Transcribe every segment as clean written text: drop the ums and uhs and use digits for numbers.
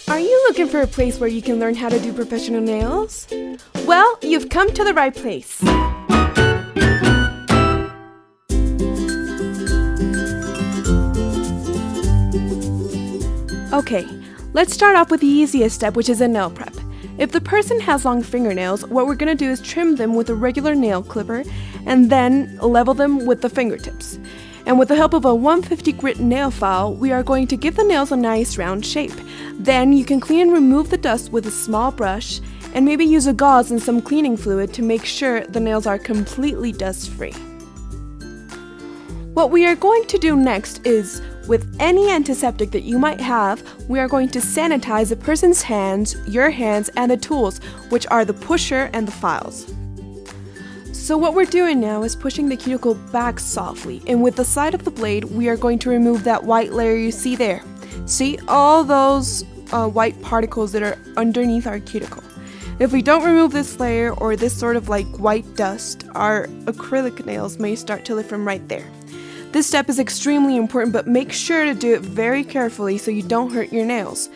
Are you looking for a place where you can learn how to do professional nails? Well, you've come to the right place. Okay, let's start off with the easiest step, which is a nail prep. If the person has long fingernails, what we're going to do is trim them with a regular nail clipper and then level them with the fingertips. And with the help of a 150 grit nail file, we are going to give the nails a nice round shape. Then you can clean and remove the dust with a small brush and maybe use a gauze and some cleaning fluid to make sure the nails are completely dust free. What we are going to do next is, with any antiseptic that you might have, we are going to sanitize a person's hands, your hands, and the tools, which are the pusher and the files. So what we're doing now is pushing the cuticle back softly, and with the side of the blade, we are going to remove that white layer you see there. See all those white particles that are underneath our cuticle. If we don't remove this layer or this sort of like white dust, our acrylic nails may start to lift from right there. This step is extremely important, but make sure to do it very carefully so you don't hurt your nails.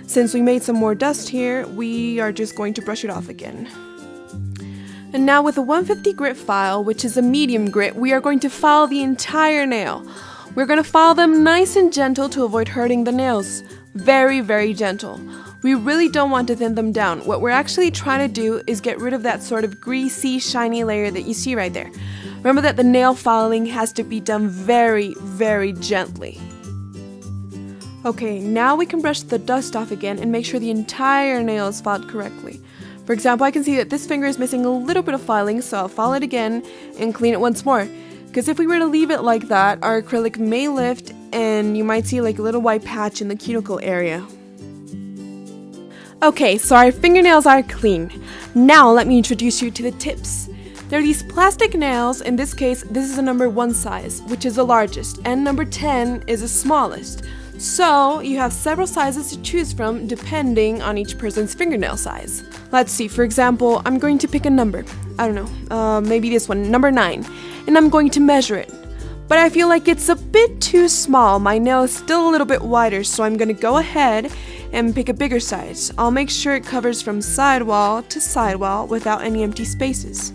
Since we made some more dust here, we are just going to brush it off again. And now with a 150 grit file, which is a medium grit, we are going to file the entire nail. We're going to file them nice and gentle to avoid hurting the nails. Very, very gentle. We really don't want to thin them down. What we're actually trying to do is get rid of that sort of greasy, shiny layer that you see right there. Remember that the nail filing has to be done very, very gently. Okay, now we can brush the dust off again and make sure the entire nail is filed correctly. For example, I can see that this finger is missing a little bit of filing, so I'll file it again and clean it once more. Because if we were to leave it like that, our acrylic may lift and you might see like a little white patch in the cuticle area. Okay, so our fingernails are clean. Now let me introduce you to the tips. There are these plastic nails. In this case, this is a number 1 size, which is the largest, and number 10 is the smallest. So you have several sizes to choose from depending on each person's fingernail size. Let's see, for example, I'm going to pick a number. I don't know, maybe this one, number 9, and I'm going to measure it. But I feel like it's a bit too small. My nail is still a little bit wider, so I'm going to go ahead and pick a bigger size. I'll make sure it covers from sidewall to sidewall without any empty spaces.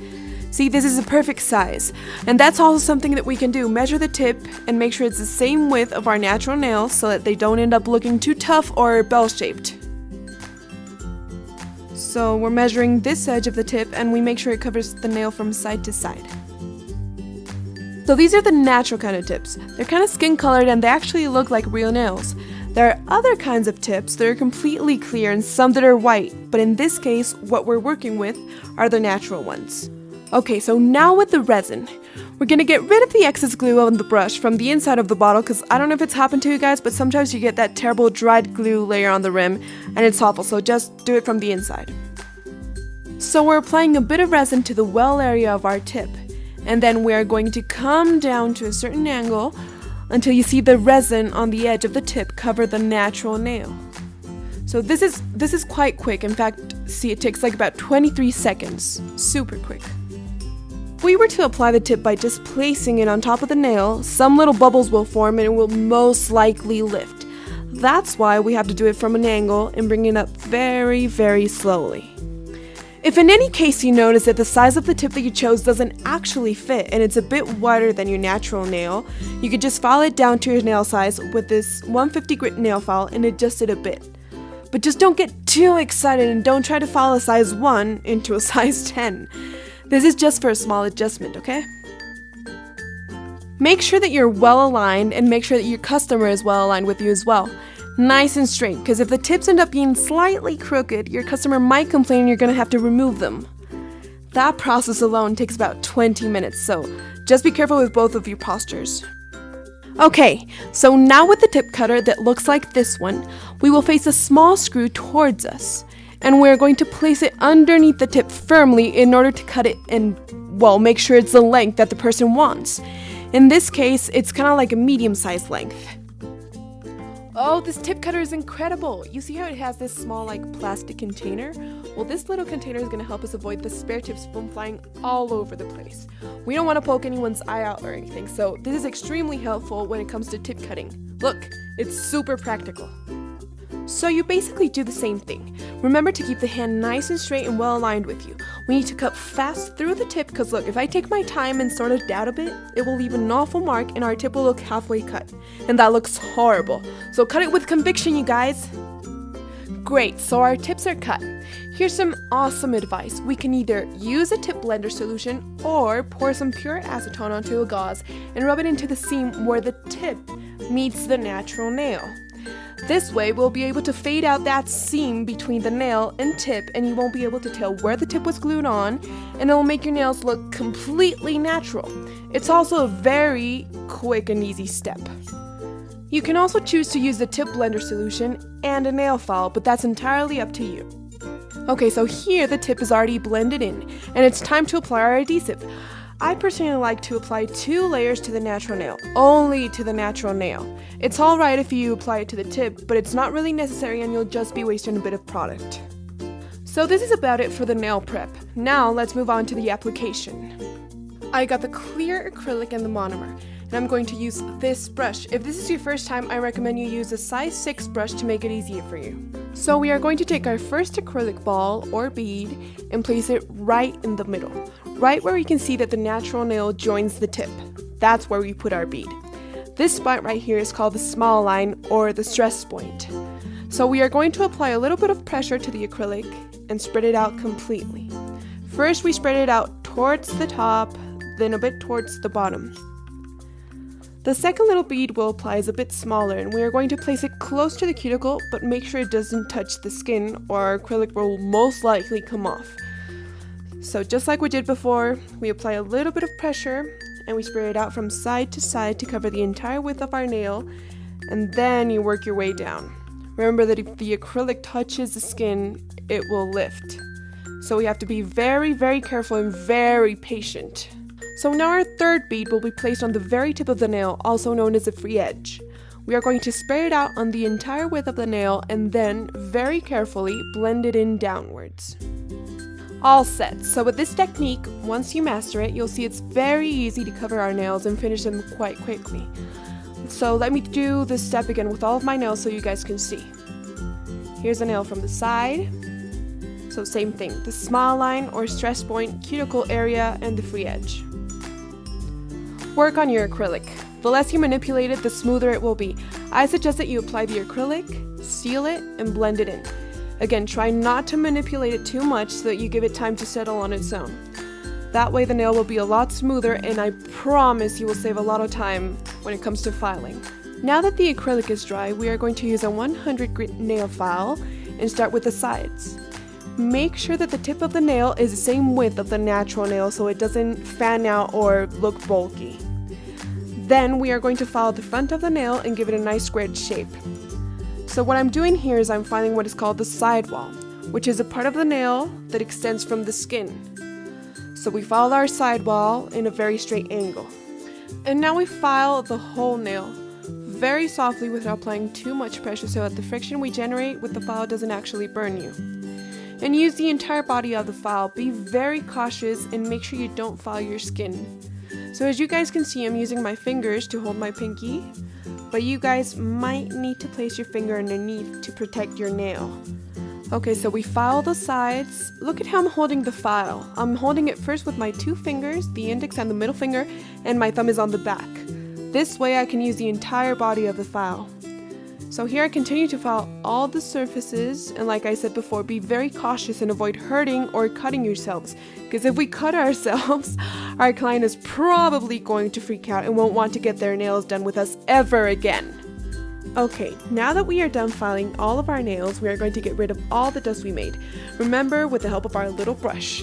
See, this is a perfect size, and that's also something that we can do. Measure the tip and make sure it's the same width of our natural nails so that they don't end up looking too tough or bell-shaped. So we're measuring this edge of the tip and we make sure it covers the nail from side to side. So these are the natural kind of tips. They're kind of skin colored and they actually look like real nails. There are other kinds of tips that are completely clear and some that are white, but in this case, what we're working with are the natural ones. Okay, so now with the resin, we're going to get rid of the excess glue on the brush from the inside of the bottle, because I don't know if it's happened to you guys, but sometimes you get that terrible dried glue layer on the rim and it's awful, so just do it from the inside. So we're applying a bit of resin to the well area of our tip, and then we are going to come down to a certain angle until you see the resin on the edge of the tip cover the natural nail. So this is quite quick. In fact, see, it takes like about 23 seconds. Super quick. If we were to apply the tip by just placing it on top of the nail, some little bubbles will form and it will most likely lift. That's why we have to do it from an angle and bring it up very, very slowly. If in any case you notice that the size of the tip that you chose doesn't actually fit and it's a bit wider than your natural nail, you could just file it down to your nail size with this 150 grit nail file and adjust it a bit. But just don't get too excited and don't try to file a size 1 into a size 10. This is just for a small adjustment, okay? Make sure that you're well aligned and make sure that your customer is well aligned with you as well. Nice and straight, because if the tips end up being slightly crooked, your customer might complain and you're going to have to remove them. That process alone takes about 20 minutes, so just be careful with both of your postures. Okay, so now with the tip cutter that looks like this one, we will face a small screw towards us. And we're going to place it underneath the tip firmly in order to cut it and, well, make sure it's the length that the person wants. In this case, it's kind of like a medium-sized length. Oh, this tip cutter is incredible! You see how it has this small, like, plastic container? Well, this little container is going to help us avoid the spare tips from flying all over the place. We don't want to poke anyone's eye out or anything, so this is extremely helpful when it comes to tip cutting. Look, it's super practical. So you basically do the same thing. Remember to keep the hand nice and straight and well aligned with you. We need to cut fast through the tip because look, if I take my time and sort it out a bit, it will leave an awful mark and our tip will look halfway cut. And that looks horrible. So cut it with conviction, you guys. Great, so our tips are cut. Here's some awesome advice. We can either use a tip blender solution or pour some pure acetone onto a gauze and rub it into the seam where the tip meets the natural nail. This way, we'll be able to fade out that seam between the nail and tip, and you won't be able to tell where the tip was glued on, and it will make your nails look completely natural. It's also a very quick and easy step. You can also choose to use the tip blender solution and a nail file, but that's entirely up to you. Okay, so here the tip is already blended in, and it's time to apply our adhesive. I personally like to apply 2 layers to the natural nail, only to the natural nail. It's alright if you apply it to the tip, but it's not really necessary and you'll just be wasting a bit of product. So this is about it for the nail prep. Now let's move on to the application. I got the clear acrylic and the monomer, and I'm going to use this brush. If this is your first time, I recommend you use a size 6 brush to make it easier for you. So we are going to take our first acrylic ball or bead and place it right in the middle, right where we can see that the natural nail joins the tip. That's where we put our bead. This spot right here is called the small line or the stress point. So we are going to apply a little bit of pressure to the acrylic and spread it out completely. First we spread it out towards the top, then a bit towards the bottom. The second little bead we'll apply is a bit smaller, and we are going to place it close to the cuticle, but make sure it doesn't touch the skin or our acrylic will most likely come off. So just like we did before, we apply a little bit of pressure and we spray it out from side to side to cover the entire width of our nail, and then you work your way down. Remember that if the acrylic touches the skin, it will lift. So we have to be very, very careful and very patient. So now our third bead will be placed on the very tip of the nail, also known as the free edge. We are going to spray it out on the entire width of the nail and then, very carefully, blend it in downwards. All set. So with this technique, once you master it, you'll see it's very easy to cover our nails and finish them quite quickly. So let me do this step again with all of my nails so you guys can see. Here's a nail from the side. So same thing, the small line or stress point, cuticle area, and the free edge. Work on your acrylic. The less you manipulate it, the smoother it will be. I suggest that you apply the acrylic, seal it, and blend it in. Again, try not to manipulate it too much so that you give it time to settle on its own. That way the nail will be a lot smoother, and I promise you will save a lot of time when it comes to filing. Now that the acrylic is dry, we are going to use a 100 grit nail file and start with the sides. Make sure that the tip of the nail is the same width of the natural nail so it doesn't fan out or look bulky. Then we are going to file the front of the nail and give it a nice squared shape. So what I'm doing here is I'm filing what is called the sidewall, which is a part of the nail that extends from the skin. So we file our sidewall in a very straight angle. And now we file the whole nail, very softly without applying too much pressure so that the friction we generate with the file doesn't actually burn you. And use the entire body of the file. Be very cautious and make sure you don't file your skin. So as you guys can see, I'm using my fingers to hold my pinky, but you guys might need to place your finger underneath to protect your nail. Okay, so we file the sides. Look at how I'm holding the file. I'm holding it first with my 2 fingers, the index and the middle finger, and my thumb is on the back. This way I can use the entire body of the file. So here I continue to file all the surfaces, and like I said before, be very cautious and avoid hurting or cutting yourselves, because if we cut ourselves, our client is probably going to freak out and won't want to get their nails done with us ever again. Okay, now that we are done filing all of our nails, we are going to get rid of all the dust we made. Remember, with the help of our little brush.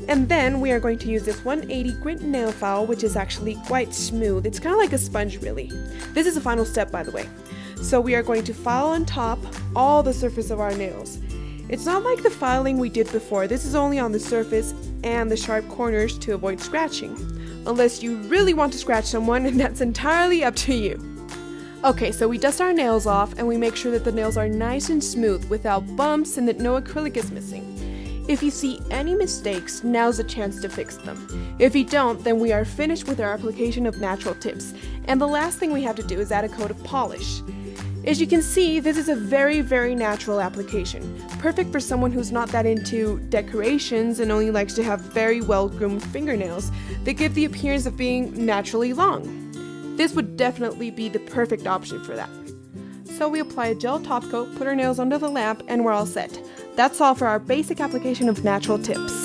And then we are going to use this 180 grit nail file, which is actually quite smooth. It's kind of like a sponge, really. This is the final step, by the way. So we are going to file on top all the surface of our nails. It's not like the filing we did before. This is only on the surface and the sharp corners to avoid scratching. Unless you really want to scratch someone, and that's entirely up to you. Okay, so we dust our nails off and we make sure that the nails are nice and smooth without bumps and that no acrylic is missing. If you see any mistakes, now's the chance to fix them. If you don't, then we are finished with our application of natural tips. And the last thing we have to do is add a coat of polish. As you can see, this is a very, very natural application, perfect for someone who's not that into decorations and only likes to have very well-groomed fingernails that give the appearance of being naturally long. This would definitely be the perfect option for that. So we apply a gel top coat, put our nails under the lamp, and we're all set. That's all for our basic application of natural tips.